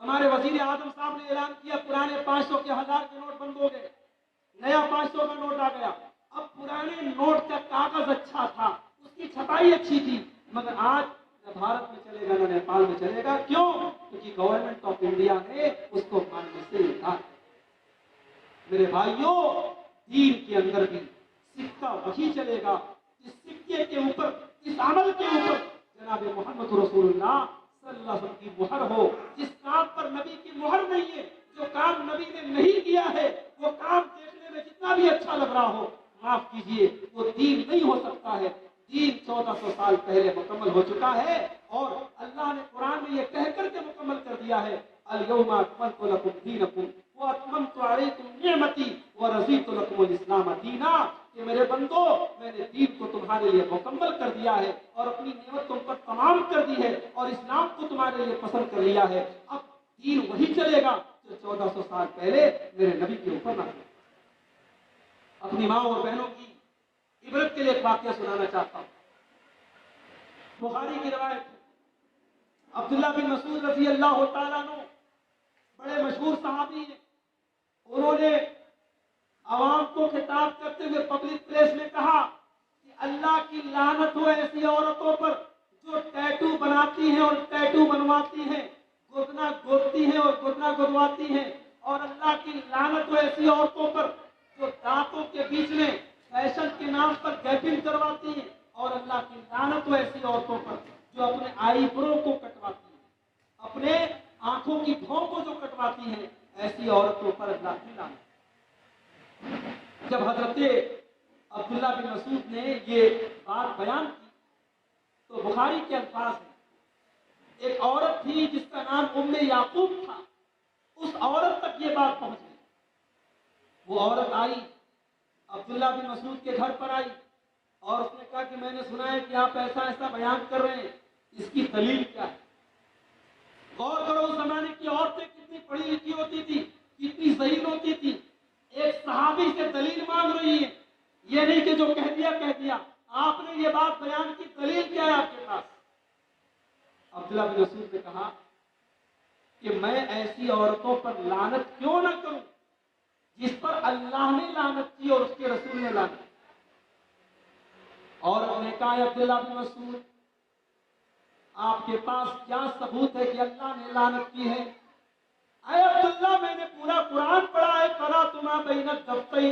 ہمارے وزیر اعظم صاحب نے اعلان کیا پرانے 500 کے 1000 کے نوٹ بند ہو گئے، نیا 500 کا نوٹ آ گیا. اب پرانے نوٹ کا کاغذ اچھا تھا، اس کی چھپائی اچھی تھی، مگر آج نہ بھارت میں چلے گا نہ نیپال میں چلے گا. کیوں؟ کیونکہ گورنمنٹ آف انڈیا نے اس کو ماننے سے انکار. میرے بھائیوں، دین کے اندر بھی سکہ وہی چلے گا جس سکے کے اوپر، اس عمل کے اوپر جناب محمد رسول اللہ صلی اللہ علیہ وسلم کی مہر ہو. جس کام پر نبی کی مہر نہیں ہے، جو کام نبی نے نہیں کیا ہے، وہ کام دیکھنے میں جتنا بھی اچھا لگ رہا ہو، معاف کیجئے، وہ دین نہیں ہو سکتا ہے. دین 1400 سال پہلے مکمل ہو چکا ہے، اور اللہ نے قرآن میں یہ کہہ کر کے مکمل کر دیا ہے، الیوم اکملت لکم دینکم واتممت علیکم نعمتی ورضیت لکم الاسلام دینا. کہ میرے بندو، میں نے دین کو تمہارے لیے مکمل کر دیا ہے اور اپنی نعمت تم پر تمام کر دی ہے اور اسلام کو تمہارے لیے پسند کر لیا ہے. اب دین وہی چلے گا جو 1400 سال پہلے میرے نبی کے اوپر نہ ہو. اپنی ماں اور بہنوں کی عبرت کے لیے ایک واقعہ سنانا چاہتا ہوں. بخاری کی روایت، عبداللہ بن مسعود رضی اللہ تعالیٰ عنہ بڑے مشہور صحابی ہیں. انہوں نے عوام کو خطاب کرتے ہوئے پبلک پلیس میں کہا کہ اللہ کی لعنت ہو ایسی عورتوں پر جو ٹیٹو بناتی ہیں اور ٹیٹو بنواتی ہیں، گردنا گودتی ہیں اور گردنا گدواتی ہیں. اور اللہ کی لعنت ہو ایسی عورتوں پر جو دانتوں کے بیچ میں فیشن کے نام پر گیپنگ کرواتی ہیں. اور اللہ کی لعنت ہو ایسی عورتوں پر جو اپنے آئی برو کو کٹواتی ہیں، اپنے آنکھوں کی بھوں کو جو کٹواتی ہیں، ایسی عورتوں پر اللہ کی لعنت. جب حضرت عبداللہ بن مسعود نے یہ بات بیان کی تو بخاری کے الفاظ ہیں، ایک عورت تھی جس کا نام ام یعقوب تھا، اس عورت تک یہ بات پہنچ گئی. وہ عورت آئی، عبداللہ بن مسعود کے گھر پر آئی اور اس نے کہا کہ میں نے سنا ہے کہ آپ ایسا ایسا بیان کر رہے ہیں، اس کی دلیل کیا ہے؟ غور کرو، اس زمانے کی عورتیں کتنی پڑھی لکھی ہوتی تھی، کتنی ذہین ہوتی تھی. ایک صحابی سے دلیل مانگ رہی ہے، یہ نہیں کہ جو کہہ دیا. آپ نے یہ بات بیان کی، دلیل کیا ہے آپ کے پاس؟ عبداللہ بن مسعود نے کہا کہ میں ایسی عورتوں پر لعنت کیوں نہ کروں جس پر اللہ نے لعنت کی اور اس کے رسول نے لعنت کی. عورت نے کہا عبداللہ بن مسعود، آپ کے پاس کیا ثبوت ہے کہ اللہ نے لعنت کی ہے؟ اے عبداللہ، میں نے پورا قرآن پڑھا ہے، قرأت ما بین الدفتین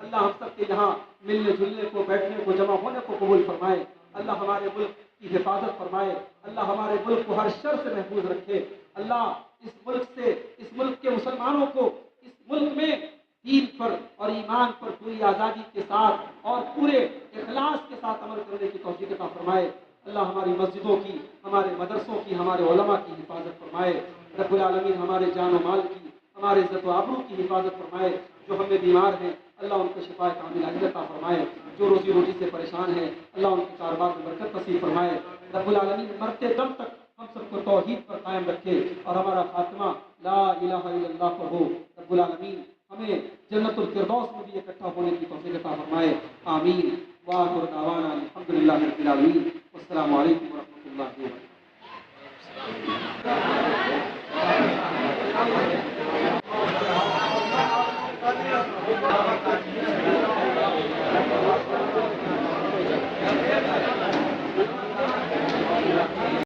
اللہ ہم سب کے یہاں ملنے جلنے کو، بیٹھنے کو، جمع ہونے کو قبول فرمائے۔ اللہ ہمارے ملک کی حفاظت فرمائے۔ اللہ ہمارے ملک کو ہر شر سے محفوظ رکھے۔ اللہ اس ملک سے، اس ملک کے مسلمانوں کو اس ملک میں دین پر اور ایمان پر پوری آزادی کے ساتھ اور پورے اخلاص کے ساتھ عمل کرنے کی توفیق عطا فرمائے۔ اللہ ہماری مسجدوں کی، ہمارے مدرسوں کی، ہمارے علماء کی حفاظت فرمائے۔ رب العالمین ہمارے جان و مال کی، ہمارے عزت و آبرو کی حفاظت فرمائے۔ جو ہمیں بیمار ہیں اللہ ان کو شفا کامل عاجل عطا فرمائے۔ جو روزی روٹی سے پریشان ہیں اللہ ان کے کاروبار میں برکت نصیب فرمائے۔ رب العالمین مرتے دم تک ہم سب کو توحید پر قائم رکھے اور ہمارا خاتمہ لا الہ الا اللہ پر ہو۔ رب العالمین ہمیں جنت الفردوس میں بھی اکٹھا ہونے کی توفیق عطا فرمائے۔ آمین۔ وآخر دعوانا الحمدللہ رب العالمین۔ والسلام علیکم ورحمۃ اللہ وبرکاتہ۔